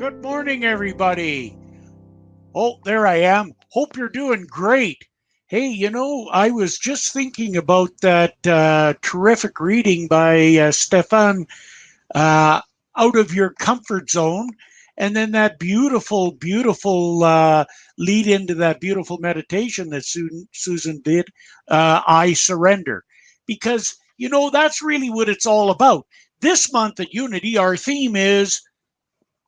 Good morning, everybody. Oh, there I am. Hope you're doing great. Hey, I was just thinking about that terrific reading by Stefan, uh, Out of Your Comfort Zone, and then that beautiful, beautiful lead into that beautiful meditation that Susan did, I Surrender. Because, that's really what it's all about. This month at Unity, our theme is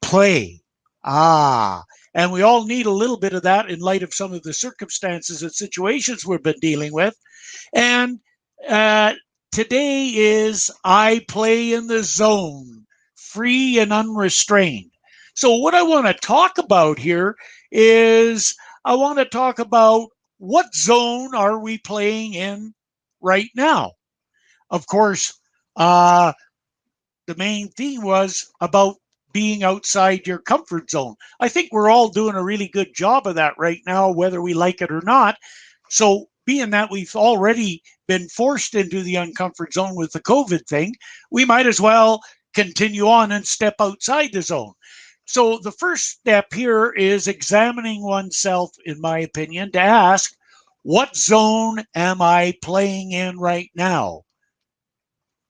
play. And we all need a little bit of that in light of some of the circumstances and situations we've been dealing with. And uh, today is I play in the zone, free and unrestrained. So, what I want to talk about here is I want to talk about what zone are we playing in right now? Of course, uh, the main theme was about being outside your comfort zone. I think we're all doing a really good job of that right now, whether we like it or not. So, being that we've already been forced into the uncomfort zone with the COVID thing, we might as well continue on and step outside the zone. So, the first step here is examining oneself, in my opinion, to ask, what zone am I playing in right now?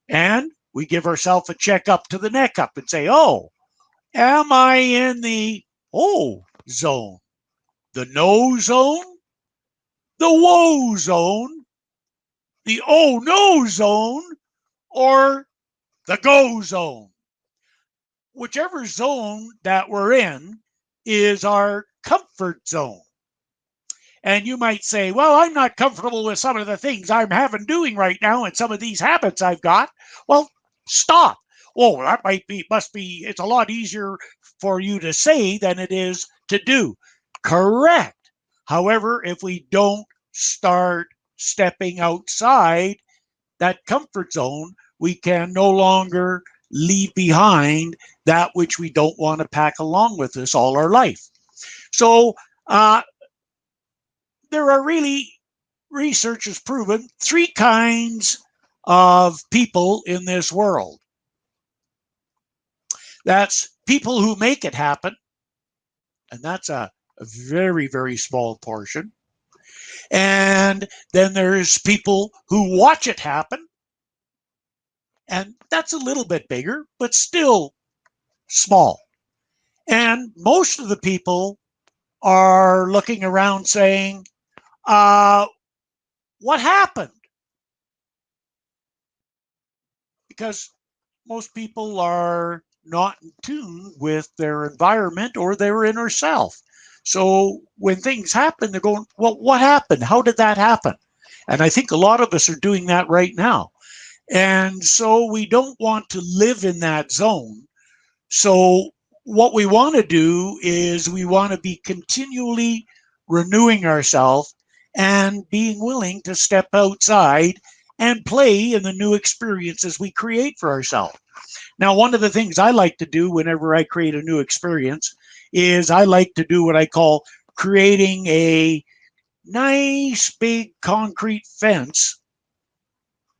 And we give ourselves a check up to the neck up and say, oh, am I in the oh zone, the no zone, the whoa zone, the oh no zone, or the go zone? Whichever zone that we're in is our comfort zone. And you might say, well, I'm not comfortable with some of the things I'm having doing right now and some of these habits I've got. Well, stop. Oh, that must be, it's a lot easier for you to say than it is to do. Correct. However, if we don't start stepping outside that comfort zone, we can no longer leave behind that which we don't want to pack along with us all our life. So, there are really, research has proven, three kinds of people in this world. That's people who make it happen, and that's a very, very small portion. And then there's people who watch it happen, and that's a little bit bigger, but still small. And most of the people are looking around saying, what happened? Because most people are not in tune with their environment or their inner self. So when things happen, they're going, well, what happened? How did that happen? And I think a lot of us are doing that right now. And so we don't want to live in that zone. So what we want to do is we want to be continually renewing ourselves and being willing to step outside and play in the new experiences we create for ourselves. Now, one of the things I like to do whenever I create a new experience is I like to do what I call creating a nice big concrete fence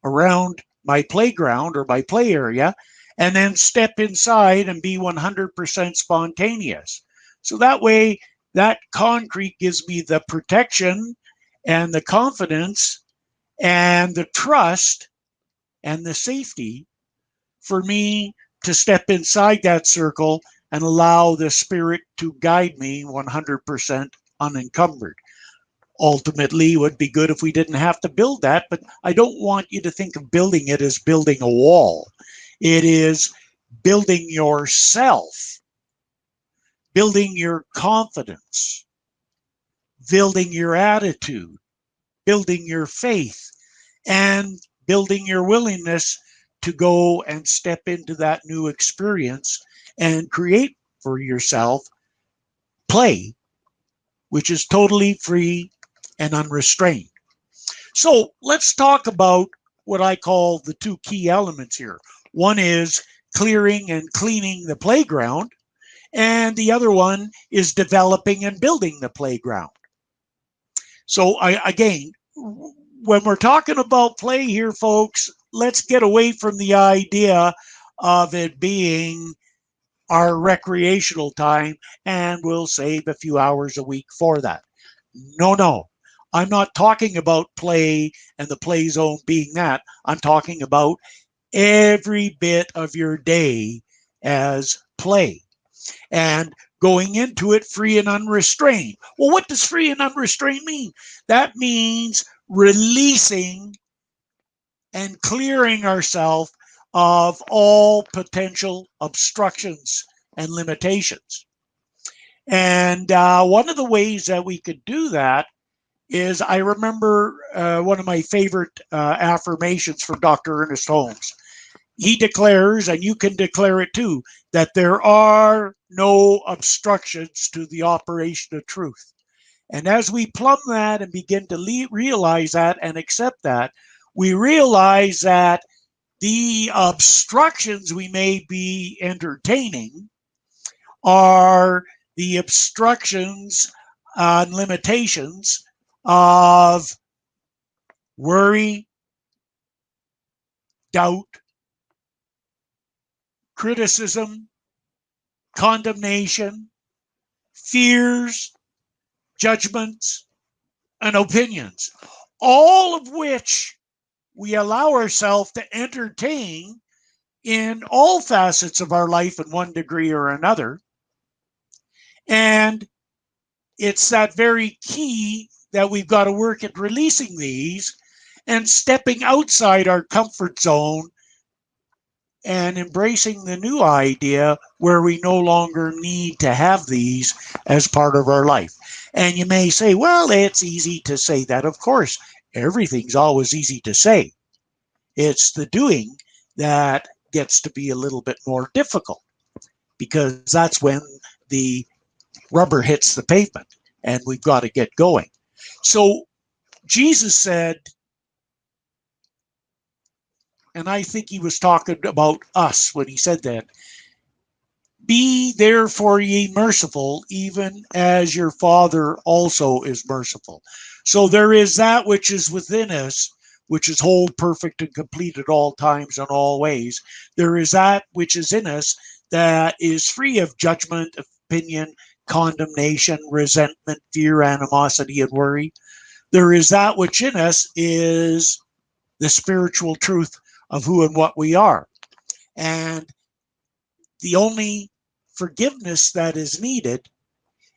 around my playground or my play area, and then step inside and be 100% spontaneous. So that way, that concrete gives me the protection and the confidence and the trust and the safety for me to step inside that circle and allow the spirit to guide me 100% unencumbered. Ultimately, it would be good if we didn't have to build that, but I don't want you to think of building it as building a wall. It is building yourself, building your confidence, building your attitude, building your faith, and building your willingness to go and step into that new experience and create for yourself play, which is totally free and unrestrained. So let's talk about what I call the two key elements here. One is clearing and cleaning the playground, and the other one is developing and building the playground. So again, when we're talking about play here, folks, let's get away from the idea of it being our recreational time and we'll save a few hours a week for that. No, no. I'm not talking about play and the play zone being that. I'm talking about every bit of your day as play and going into it free and unrestrained. Well, what does free and unrestrained mean? That means releasing and clearing ourselves of all potential obstructions and limitations. And one of the ways that we could do that is I remember one of my favorite affirmations from Dr. Ernest Holmes. He declares, and you can declare it too, that there are no obstructions to the operation of truth. And as we plumb that and begin to realize that and accept that, we realize that the obstructions we may be entertaining are the obstructions and limitations of worry, doubt, criticism, condemnation, fears, judgments, and opinions, all of which we allow ourselves to entertain in all facets of our life in one degree or another. And it's that very key that we've got to work at releasing these and stepping outside our comfort zone and embracing the new idea where we no longer need to have these as part of our life. And you may say, well, it's easy to say that. Of course, everything's always easy to say. It's the doing that gets to be a little bit more difficult because that's when the rubber hits the pavement and we've got to get going. So Jesus said, and I think he was talking about us when he said that, be therefore ye merciful, even as your Father also is merciful. So there is that which is within us, which is whole, perfect, and complete at all times and all ways. There is that which is in us that is free of judgment, opinion, condemnation, resentment, fear, animosity, and worry. There is that which in us is the spiritual truth of who and what we are. And the only forgiveness that is needed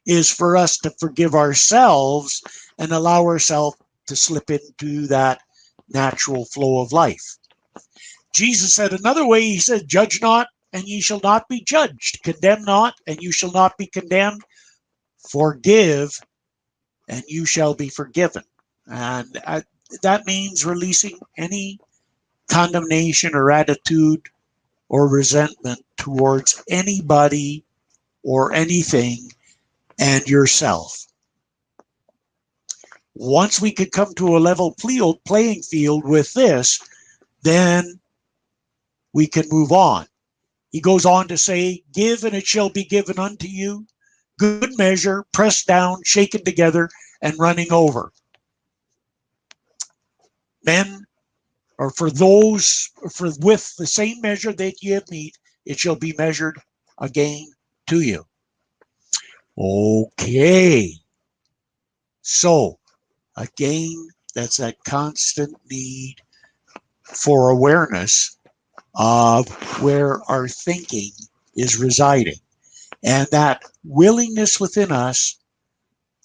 is for us to forgive ourselves and allow ourselves to slip into that natural flow of life. Jesus said another way, he said, judge not, and ye shall not be judged. Condemn not, and you shall not be condemned. Forgive, and you shall be forgiven. And that means releasing any condemnation or attitude or resentment towards anybody or anything and yourself. Once we could come to a level playing field with this, then we can move on. He goes on to say, give and it shall be given unto you. Good measure, pressed down, shaken together, and running over. Men, or for those, for with the same measure that ye have meet, it shall be measured again to you. Okay. So, again, that's that constant need for awareness of where our thinking is residing. And that willingness within us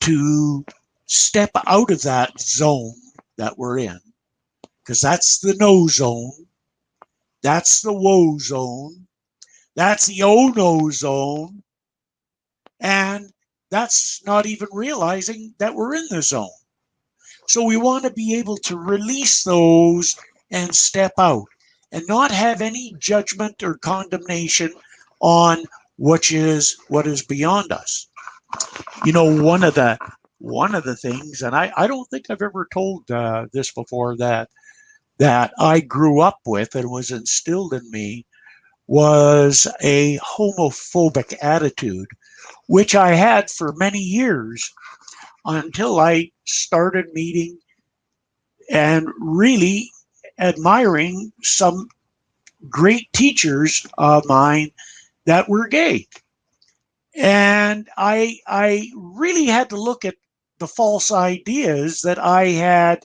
to step out of that zone that we're in, because that's the no zone, that's the woe zone, that's the oh no zone, and that's not even realizing that we're in the zone. So we want to be able to release those and step out and not have any judgment or condemnation on what is beyond us. You know, one of the things, and I don't think I've ever told this before, that I grew up with and was instilled in me was a homophobic attitude, which I had for many years until I started meeting and really admiring some great teachers of mine that were gay. And I really had to look at the false ideas that I had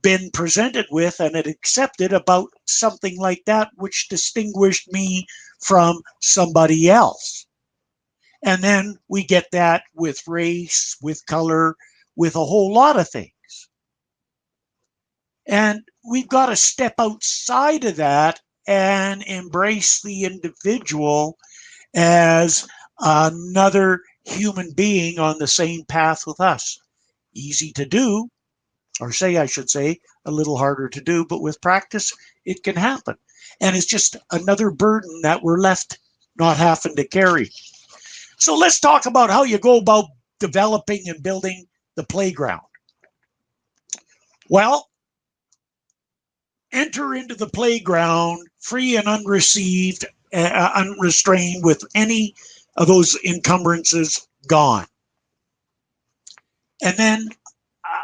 been presented with and had accepted about something like that, which distinguished me from somebody else. And then we get that with race, with color, with a whole lot of things. And we've got to step outside of that and embrace the individual as another human being on the same path with us. Easy to do, or say, I should say, a little harder to do, but with practice, it can happen. And it's just another burden that we're left not having to carry. So let's talk about how you go about developing and building the playground. Well, enter into the playground free and unrestrained, with any of those encumbrances gone. And then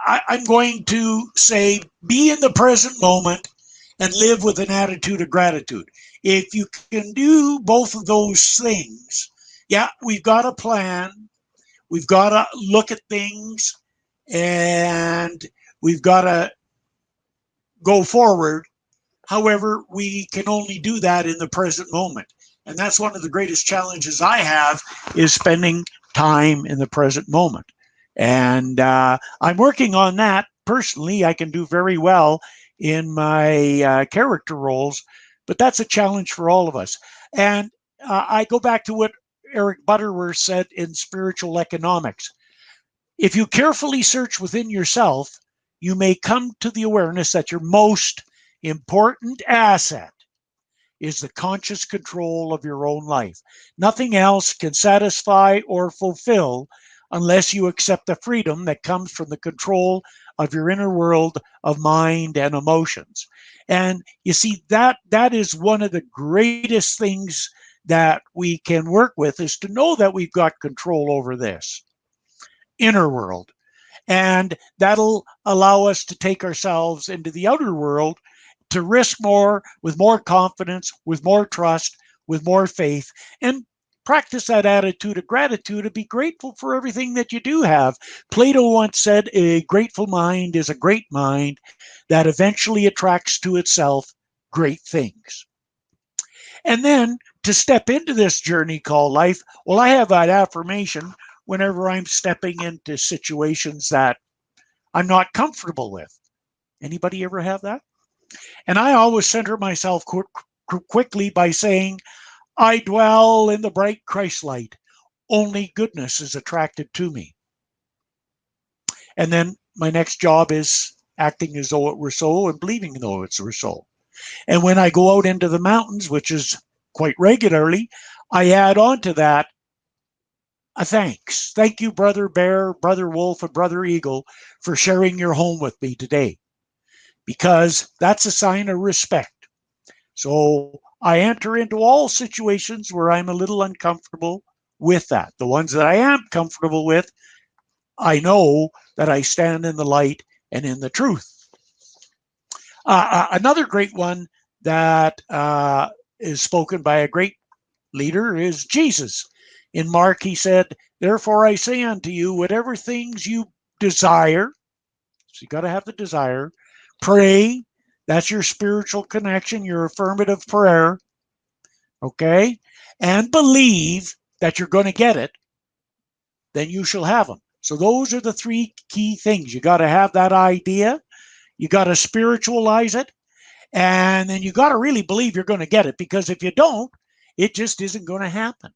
I'm going to say, be in the present moment and live with an attitude of gratitude. If you can do both of those things, yeah, we've got a plan. We've got to look at things, and we've got to go forward. However, we can only do that in the present moment. And that's one of the greatest challenges I have, is spending time in the present moment. And I'm working on that personally. I can do very well in my character roles, but that's a challenge for all of us. And I go back to what Eric Butterworth said in Spiritual Economics. If you carefully search within yourself, you may come to the awareness that your most important asset is the conscious control of your own life. Nothing else can satisfy or fulfill unless you accept the freedom that comes from the control of your inner world of mind and emotions. And you see, that is one of the greatest things that we can work with, is to know that we've got control over this inner world. And that'll allow us to take ourselves into the outer world, to risk more, with more confidence, with more trust, with more faith, and practice that attitude of gratitude, and be grateful for everything that you do have. Plato once said, a grateful mind is a great mind that eventually attracts to itself great things. And then to step into this journey called life, well, I have that affirmation whenever I'm stepping into situations that I'm not comfortable with. Anybody ever have that? And I always center myself quickly by saying, I dwell in the bright Christ light. Only goodness is attracted to me. And then my next job is acting as though it were so, and believing though it were so. And when I go out into the mountains, which is quite regularly, I add on to that a thanks. Thank you, Brother Bear, Brother Wolf, and Brother Eagle, for sharing your home with me today, because that's a sign of respect. So I enter into all situations where I'm a little uncomfortable with that. The ones that I am comfortable with, I know that I stand in the light and in the truth. Another great one that is spoken by a great leader is Jesus. In Mark, he said, therefore I say unto you, whatever things you desire, so you got to have the desire, pray. That's your spiritual connection, your affirmative prayer. Okay? And believe that you're going to get it, then you shall have them. So those are the three key things. You got to have that idea, you got to spiritualize it, and then you got to really believe you're going to get it, because if you don't, it just isn't going to happen.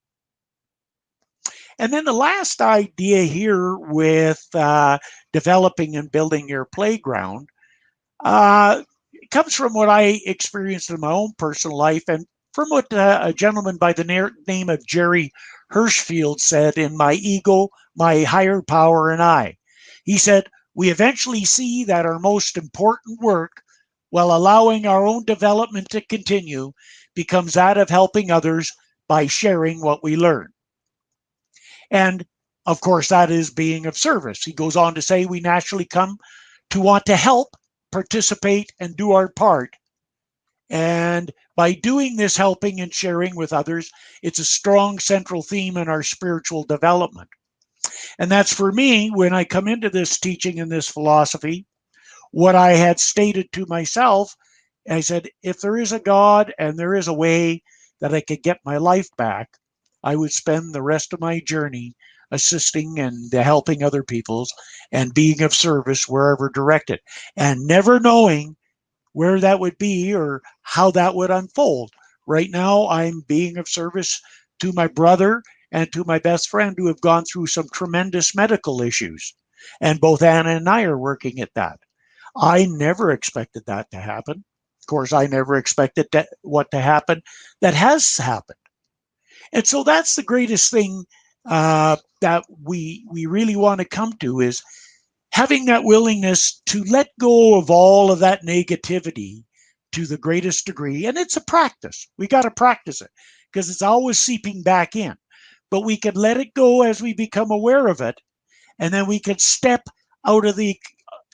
And then the last idea here with developing and building your playground comes from what I experienced in my own personal life, and from what a gentleman by the name of Jerry Hirschfield said in My Ego, My Higher Power, and I. He said, we eventually see that our most important work, while allowing our own development to continue, becomes that of helping others by sharing what we learn. And of course, that is being of service. He goes on to say, we naturally come to want to help, participate, and do our part. And by doing this helping and sharing with others, it's a strong central theme in our spiritual development. And that's for me, when I come into this teaching and this philosophy, what I had stated to myself, I said, if there is a God and there is a way that I could get my life back, I would spend the rest of my journey assisting and helping other people's and being of service wherever directed, and never knowing where that would be or how that would unfold. Right now, I'm being of service to my brother and to my best friend who have gone through some tremendous medical issues. And both Anna and I are working at that. I never expected that to happen. Of course, I never expected what to happen that has happened. And so that's the greatest thing that we really want to come to, is having that willingness to let go of all of that negativity to the greatest degree. And it's a practice. We got to practice it because it's always seeping back in. But we can let it go as we become aware of it. And then we can step out of the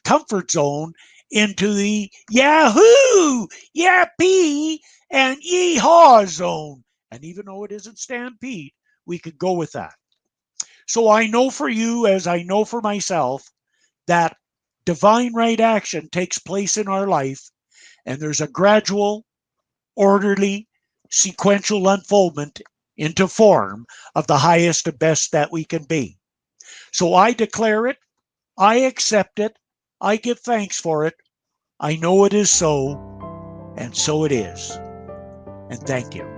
comfort zone into the yahoo, yappy, and yeehaw zone. And even though it isn't stampede, we could go with that. So I know for you, as I know for myself, that divine right action takes place in our life, and there's a gradual, orderly, sequential unfoldment into form of the highest and best that we can be. So I declare it, I accept it, I give thanks for it, I know it is so, and so it is. And thank you.